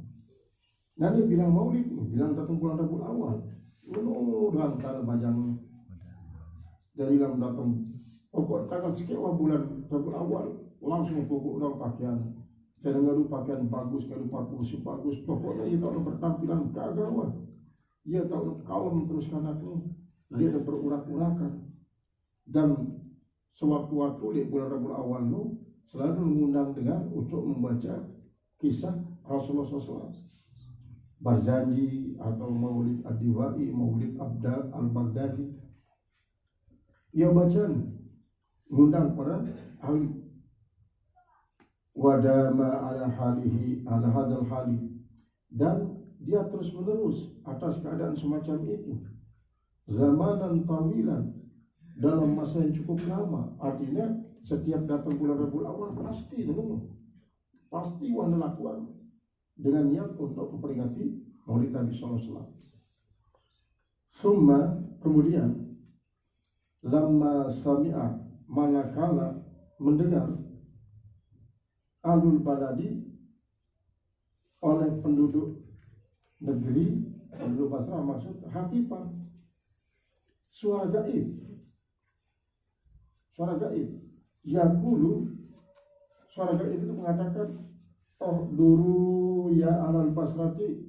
Nah dia bilang maulid, bilang datang bulan Rabiul Awal, dengan cara bajang dari dalam datang pokok tanggal sekian bulan Rabiul Awal, langsung pokok dalam pakaian Kadang ngadu pakaian bagus, ngadu parfum bagus, pokoknya ia tahu bertampilan gagah. Ia tahu kalem terus kanaknya, dia ada berurak-urakan. Dan sewaktu-waktu di bulan Rabiul Awal itu selalu mengundang dengan untuk membaca kisah Rasulullah SAW, Barzanji atau Maulid Ad-Diwai, Maulid Abdal Al-Baghdadi. Ia baca mengundang para ahli. Wadama ala halihi ala hadal hali, dan dia terus menerus atas keadaan semacam itu zamanan tawilan, dalam masa yang cukup lama. Artinya setiap datang bulan Rabiul Awal pasti wahana lakukan dengan niat untuk memperingati Maulid Nabi SAW. Summa, kemudian lama sami'a, manakala mendengar alul baladi, oleh penduduk negeri, penduduk Basrah, maksud hatipan, suara gaib, yaqulu, suara gaib itu mengatakan, oh duru ya alal Basrati,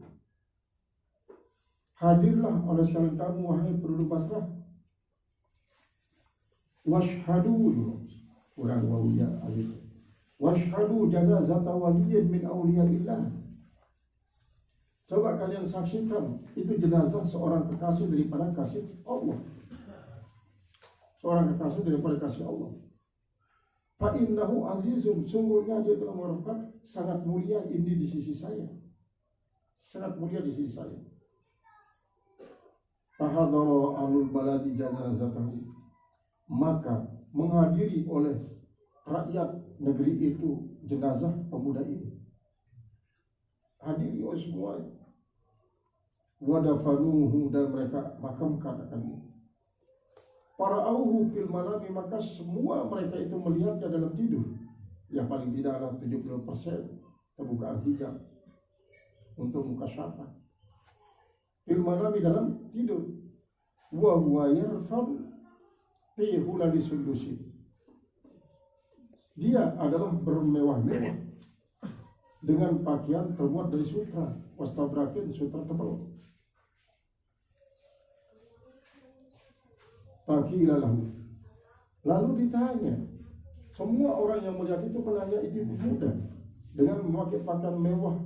hadirlah oleh sekalian kamu wahai penduduk Basrah, washhadu, kurang wawiyah alif, washhadu janazata waliyin min awliyaillah. Coba kalian saksikan itu jenazah seorang kekasih daripada kasih Allah. Seorang kekasih daripada kasih Allah. Fa innahu azizun, sungguhnya dia telah merupakan sangat mulia ini di sisi saya. Sangat mulia di sisi saya. Fahadara alul baladi janazatahu, maka menghadiri oleh rakyat negeri itu jenazah pemuda ini, hadiri oleh semua. Wadafanuhu, dan mereka makamkan akan ini. Para auhu fil manami, maka semua mereka itu melihatnya dalam tidur. Yang paling tidak adalah 70% terbukaan hijab untuk muka syafa. Fil manami, dalam tidur. Wa huwa yarfan fi hulali sundusi, dia adalah bermewah-mewah dengan pakaian terbuat dari sutra, wastabrakin, sutra tebal. Faqilalahu, lalu ditanya, semua orang yang melihat itu menanya itu muda dengan memakai pakaian mewah.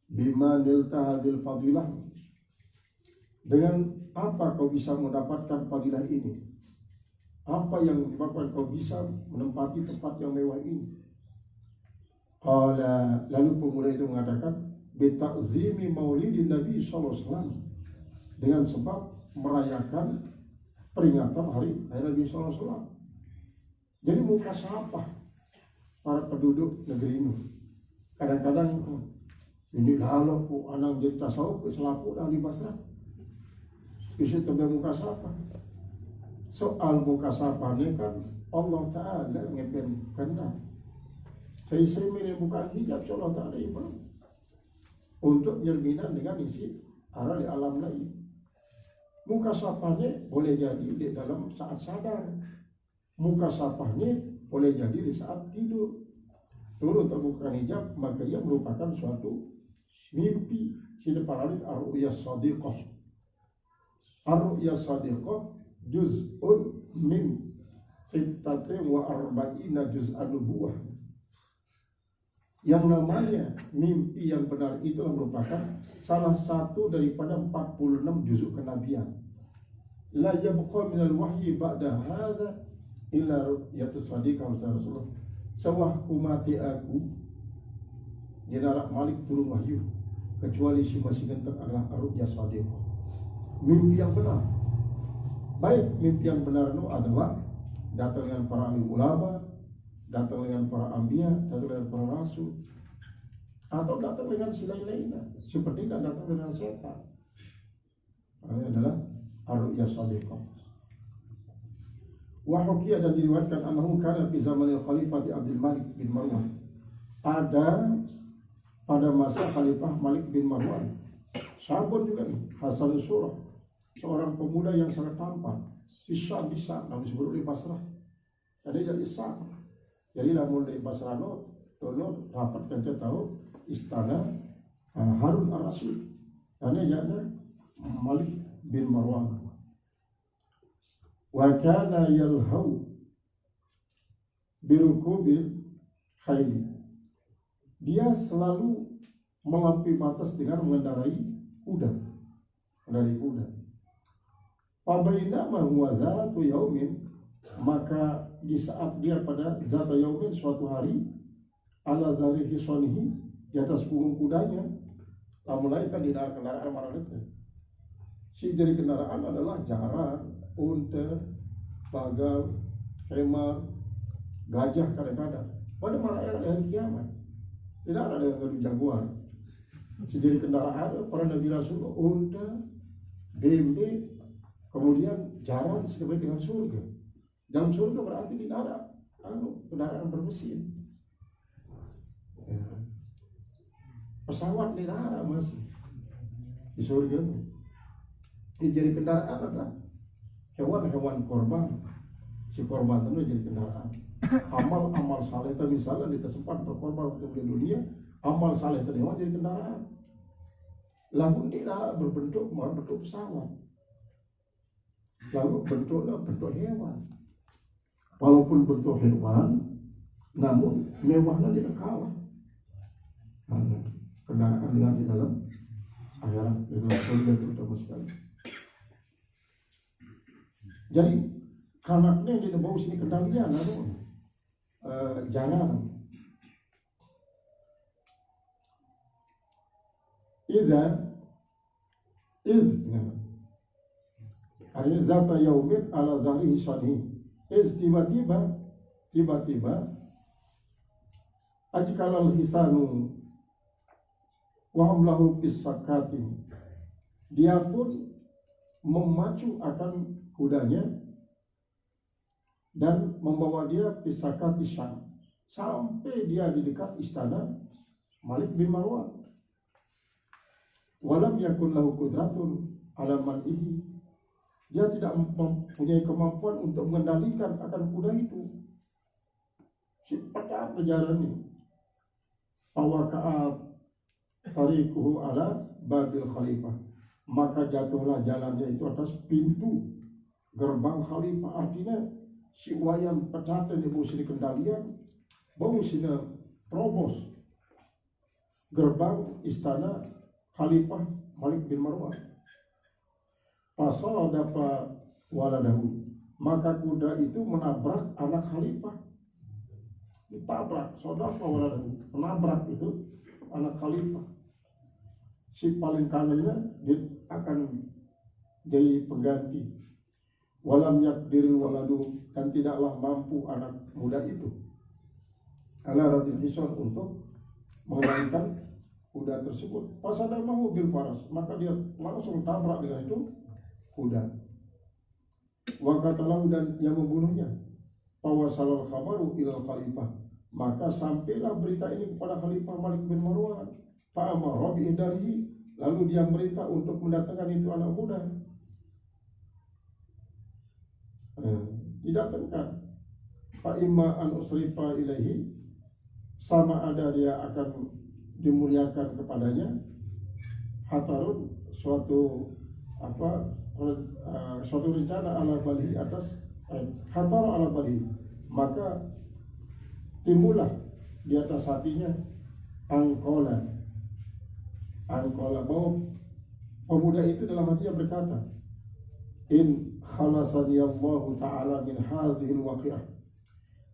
Bima nilta hadil fadilah, dengan apa kau bisa mendapatkan fadilah ini? Apa yang menyebabkan kau bisa menempati tempat yang mewah ini? Lalu pemuda itu mengatakan, bitakzimi maulidin Nabi SAW, dengan sebab merayakan peringatan hari Nabi SAW. Jadi muka siapa para penduduk negeri ini? Kadang-kadang ini lalu anak jadi tasawuf selaku di Basrah. Bisa tebak muka siapa? Soal muka sapane kan Allah Ta'ala ngeben kehendak. Saya milih buka hijab Allah Ta'ala itu untuk nyerminan dengan isi arah di alam lain. Muka sapane boleh jadi di dalam saat sadar. Muka sapane boleh jadi di saat tidur. Turut terbuka hijab, maka ia merupakan suatu mimpi. Sini paralel ar-ru'yah sadiqah. Ar-ru'yah sadiqah juz'un min sittatin wa arba'ina juz'an nubuwah. Yang namanya mimpi yang benar itu merupakan salah satu daripada 46 juzuk kenabian. La yabqa minal wahyi ba'da hadha illa ru'yatus sadiqah wa Rasulullah. Sewaktu mati aku, Jenarak Malik turun wahyu, kecuali si masih genteng adalah ar-ru'yah sadiqah, mimpi yang benar. Baik mimpi yang benar itu adalah datang dengan para ahli ulama, datang dengan para anbiya, datang dengan para rasul, atau datang dengan si lain-lainnya, seperti tidak datang dengan setan. Ini adalah ar-ru'yah sadiqah. Wa hukiya, dan diriwayatkan annahu kana fi zamanil khalifati Abdul Malik bin Marwan. Ada pada masa Khalifah Malik bin Marwan, sahabat juga nih, Hasan Surah, seorang pemuda yang sangat tampan, bisa, namun sebelum di Basrah. Jadi Islam. Jadi namun di Basrah dono rapat kita tahu istana Harun al-Rasyid karena yakna Malik bin Marwan wa kana yalhau birukubil khayli, dia selalu melampaui batas dengan mengendarai kuda. Fabainama huwa zatu yaumin, maka di saat dia pada zata yaumin suatu hari ala dhari hisonihi, di atas punggung kudanya, mulai kan di dalam kendaraan maranatnya. Si jadi kendaraan adalah jaran, unta, bagal, hemar, gajah kadang-kadang. Pada mana era hari kiamat tidak ada yang ngadu jaguar. Si jadi kendaraan para Nabi Rasul unta, bebek, kemudian jaran sebagai dengan surga. Dalam surga berarti tidak ada kendaraan bermesin. Ya. Pesawat tidak ada masih di surga. Ini jadi kendaraan adalah hewan-hewan korban. Si korban itu jadi kendaraan. Amal saleh itu misalnya kita sempat berkorban untuk di dunia, amal saleh itu hewan jadi kendaraan. Lalu tidak berbentuk pesawat. Lalu bentuknya bentuk hewan. Walaupun bentuk hewan, namun mewahnya tidak kalah. Kendaraan dengan di dalam akhirat, di dalam surga terutama sekali. Jadi kanaknya di bawah sini kendalian, jalan. Artinya zata yaumin ala zahri hisani. Tiba-tiba ajkalal hisanu wa amlahu bisakatin, dia pun memacu akan kudanya dan membawa dia pisakat Syam sampai dia di dekat istana Malik bin Marwan. Walam yakun lahu qudratun ala man'ihi, dia tidak mempunyai kemampuan untuk mengendalikan akan kuda itu. Cepat perjalanan ini. Fawaqa'at tariquhu ala babil khalifah, maka jatuhlah jalannya itu atas pintu gerbang khalifah. Artinya si wayan pecatan di bawah sini kendalian, bawah sini terobos gerbang istana Khalifah Malik bin Marwan. Pasal dapat waladahu, maka kuda itu menabrak anak khalifah. Ditabrak, sodapa waladahu, menabrak itu anak khalifah. Si paling kanannya dia akan jadi pengganti. Walam yakdiril waladu, dan tidaklah mampu anak muda itu ala radil hison untuk mengendalikan kuda tersebut. Fasadamahu bil faras, maka dia langsung tabrak dengan itu kuda. Wa qatalahu, dan yang membunuhnya. Fawasalal khabaru ilal khalifah, maka sampailah berita ini kepada Khalifah Malik bin Marwan. Fa'amara bi'idarihi, lalu dia merintah untuk mendatangkan itu anak muda. Didatangkan. Fa'imma an usrifa ilaihi, sama ada dia akan dimuliakan kepadanya, hatarun, suatu rencana ala bali atas hatar ala bali, maka timbullah di atas hatinya angkola bahwa pemuda itu dalam hatinya berkata, in khalasani Allah ta'ala min hadhil waqi'ah,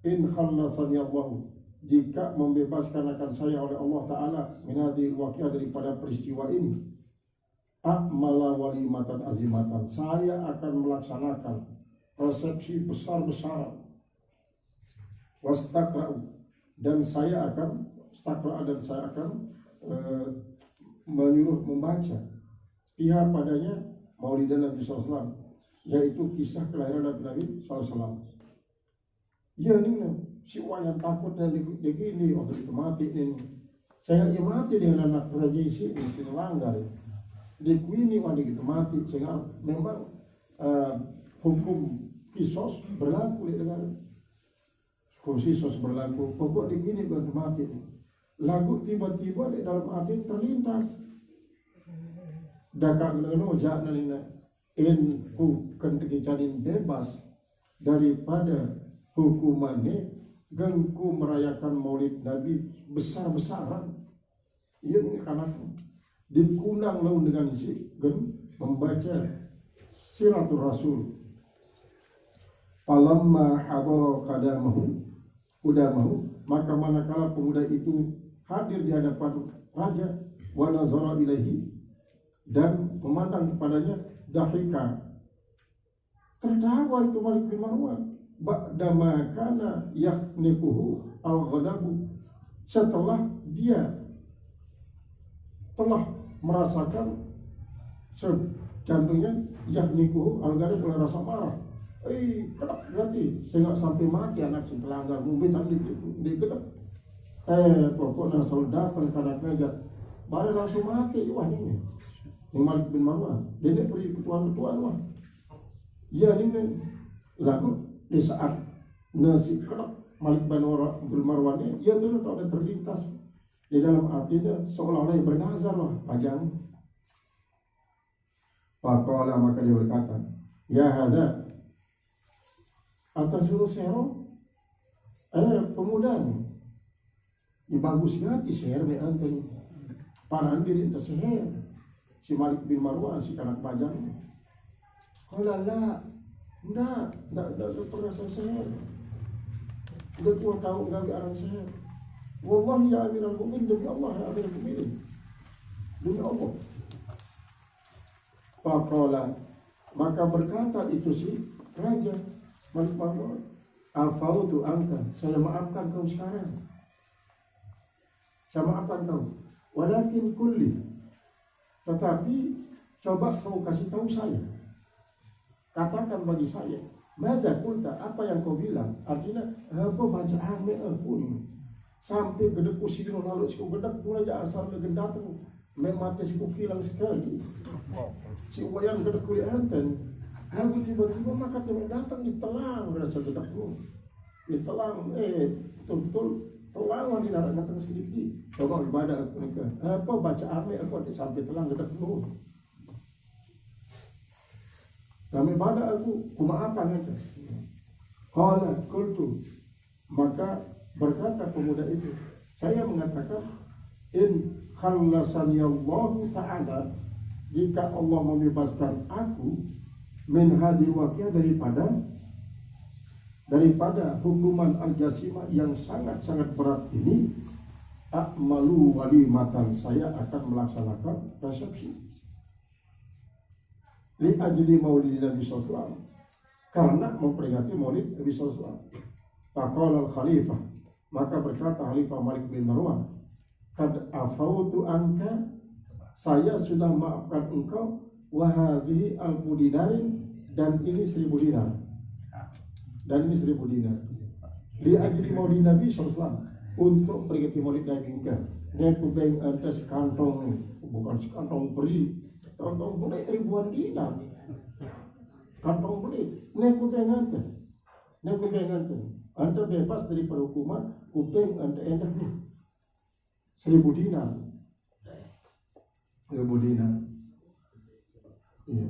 in khalasani Allah, jika membebaskan akan saya oleh Allah Ta'ala min hadhil waqi'ah, daripada peristiwa ini, akmala walimatan azimatan, saya akan melaksanakan resepsi besar-besaran, wastakra'u, dan saya akan menyuruh membaca pihak padanya maulidan Nabi SAW, yaitu kisah kelahiran Nabi SAW. Ya ini si yang takut dan begini waktu itu mati ini. Saya mati dengan anak raja isi ini, si langgar ya. Di kuini waktu itu mati, sehingga memang hukum kisos berlaku dengan Konsensus berlaku. Pokok di sini bukan mati. Lagu tiba-tiba di dalam hati terlintas. Dakak ngeno jak nalina in ku kentegicanin bebas daripada hukumannya gengku merayakan maulid Nabi besar-besaran. Iya ini karena dikundang laun dengan si gen membaca siratul rasul. Falamma hadara qadamahu maka manakala pemuda itu hadir di hadapan raja wa nazara ilaihi dan memandang kepadanya dahika, tertawa itu Malik bin Marwan ba'dama kana yakhniquhu al-ghadabu, setelah dia telah merasakan jantungnya yakhniquhu al-ghadab oleh rasa marah. Kedap berarti sehingga sampai mati anak selanggar mungkin di kedap. Pokoknya soldat kadang-kadang baru langsung mati. Wah ini Malik bin Marwan dia beri ketuan-ketuan wah. Ya ini lagu di saat nasi kedap Malik bin Marwan ini ia tuh ada terlintas di dalam hatinya seolah-olah yang bernazar lah pajang. Faqala maka dia berkata, ya hadza atas suruh sero pemuda nih ya bagus ganti seher me anten paran diri ente seher si Malik bin Marwan si kanak pajang kalau lah enggak perasaan seher udah tua tahu enggak arang seher wallahi ya amirul mukminin demi Allah ya amirul mukminin demi Allah. Faqala maka berkata itu si raja Malik Marwan, afautu angka, saya maafkan kau sekarang. Saya maafkan kau. Walakin kulli, tetapi coba kau kasih tahu saya. Katakan bagi saya, mada kulta, apa yang kau bilang? Artinya, apa baca ame pun sampai gede kusino lalu si gedek mulai asal legendatang memate si kilang sekali. Si wayang gede kuliah enten. Lalu tiba-tiba maka dia datang ditelang berasa gedakmu, ditelang betul-betul telang di darat datang sedikit. Coba ibadah aku nikah. Apa baca ame aku sampai telang gedakmu. Dalam ibadah aku kumaafkan itu. Qala qultu maka berkata pemuda itu, saya mengatakan in khallasani Allah Ta'ala, jika Allah membebaskan aku min hadil waqi'ah daripada hukuman al-jasimah yang sangat-sangat berat ini, akmalu walimatan, saya akan melaksanakan resepsi li ajli maulid Nabi sallallahu alaihi wasallam, karena memperingati maulid Nabi sallallahu alaihi wasallam. Faqala al-khalifah, maka berkata Khalifah Malik bin Marwan, kad afautu anka, saya sudah maafkan engkau, wa hadhihi alfu dinarin, dan ini 1000 dinar, dan ini 1000 dinar li ajli maulid Nabi sallallahu, untuk peringati maulid Nabi engkau. Nek kubeng ada sekantong, bukan sekantong beri, kantong beri ribuan dinar, kantong beri. Nek kubeng anda bebas dari hukuman, kupeng anda enak nih 1000 dinar. 1000 dinar. Iya.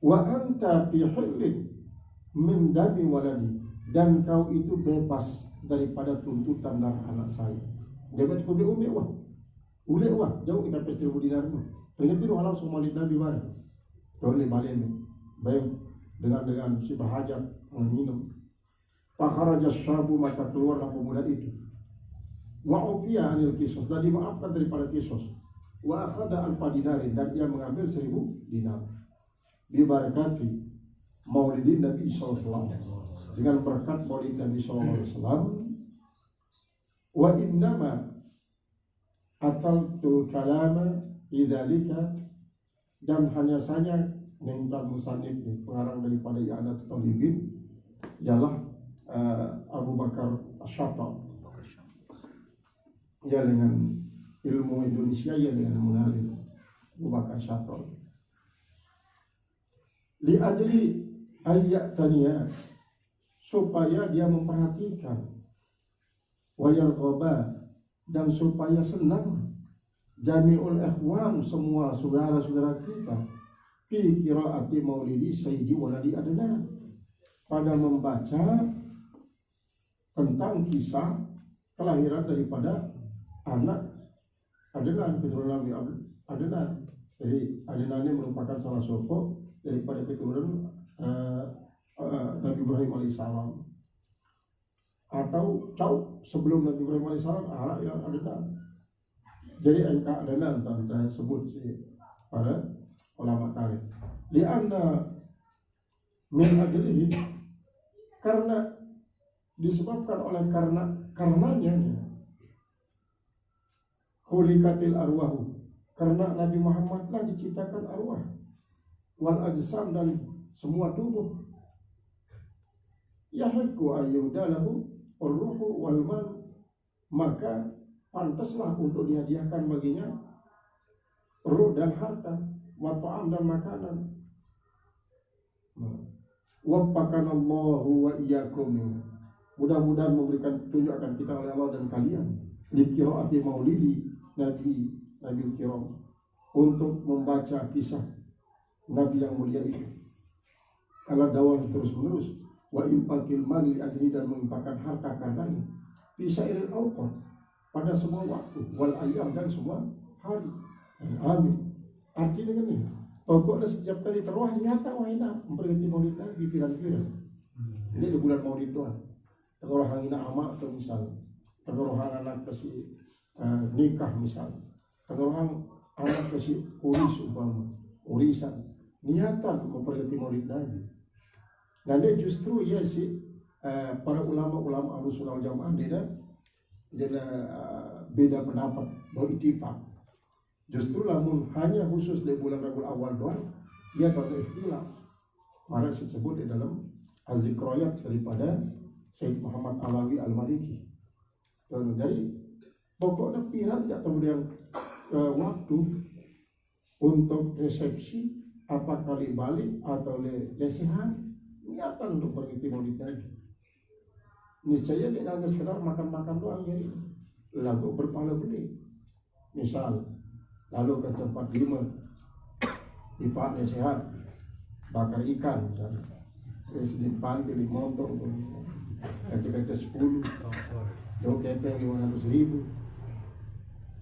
Wa anta fi hillin min dami waladi, dan kau itu bebas daripada tuntutan darah anak saya. Dapat kubi umi wah. Ule wah, jauh kita pes 1000 dinar mah. Ternyata itu halal semua Nabi mana. Boleh balik baik dengan si berhajat minum. Fakharaja syabu, maka keluarlah pemuda itu. Wa ufiya anil kisos, dan dimaafkan daripada kisos. Wa akhada alfa dinarin, dan ia mengambil 1000 dinar. Bibarakati maulidin Nabi SAW, dengan berkat maulid Nabi SAW. Wa innama ataltu kalama idzalika, dan hanya saja Nengtal Musanib, pengarang daripada I'anatul Talibin, ialah Abu Bakar Asyata. Ia dengan ilmu Indonesia, ia dengan mengalir. Abu Bakar Asyata. Li ajli ayat taniya, supaya dia memperhatikan, wayarghaba, dan supaya senang jami'ul ikhwan, semua saudara-saudara kita, fi qiraati maulidi sayyidi waladi Adnan, pada membaca tentang kisah kelahiran daripada anak Adnan, keturunan Nabi Adnan. Jadi Adnan ini merupakan salah sosok daripada keturunan Nabi Ibrahim alaihissalam, atau jauh sebelum Nabi Ibrahim alaihissalam anak yang Adnan. Jadi engkau Adnan kita sebut para ulama tarikh. Lianna min ajlihi, karena disebabkan oleh karenanya khuliqatil arwahu, karena Nabi Muhammad telah diciptakan arwah, wal ajsam, dan semua tubuh. Yahiqu ayyudalahu ar-ruhu wal mal, maka pantaslah untuk dihadiahkan baginya ruh dan harta, wa ta'am, dan makanan. Waffaqanallahu wa iyyakum, mudah-mudahan memberikan petunjuk akan kita oleh Allah dan kalian, li qiraati maulidi Nabi Kiram, untuk membaca kisah Nabi yang mulia itu, ala dawam terus menerus, wa infaqil mali ajli, dan menginfakkan harta karenanya, fi sairil awqat, pada semua waktu, wal ayyam, dan semua hari. Amin. Artinya ini, pokoknya setiap kali terwah nyata wahina memperingati maulid Nabi pirang-pirang. Ini di bulan maulid doang. Tenggorohan ina amak atau misal, tenggorohan anak kasih nikah misal, tenggorohan anak kasih uris umpama, urisan, niatan memperingati maulid Nabi. Dan dia justru ya para ulama-ulama Ahlussunnah wal Jamaah dia beda pendapat, berittifaq. Justru lamun hanya khusus di bulan Rabiul Awal doang, dia tak ada ikhtilaf. Maka disebut di dalam Az-Zikrayat daripada Sayyid Muhammad Alawi Al-Maliki. Jadi pokoknya piran tak kemudian waktu untuk resepsi, apa kali balik atau lesehan, niatan untuk pergi maulid Nabi. Niscaya dia hanya sekedar makan-makan doang, jadi lagu berpahala beli. Misal lalu ke tempat 5 di Pak Nasihat bakar ikan misalnya, Presiden panggil 5 montong, kata-kata 10 jauh kepeng 500.000.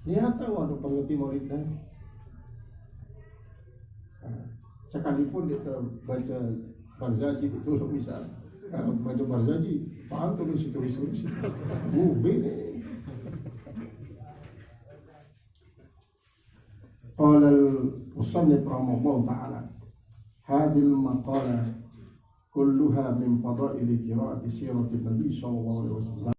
Lihat tahu untuk pengerti maulid Nabi. Sekalipun kita baca Barzazi itu misal, kalau baca Barzazi paham tulis beda. Qala al-musannif rahimahullah ta'ala, hadhil maqala kulluha min fadaili qiraati siratin nabi sallallahu alaihi wasallam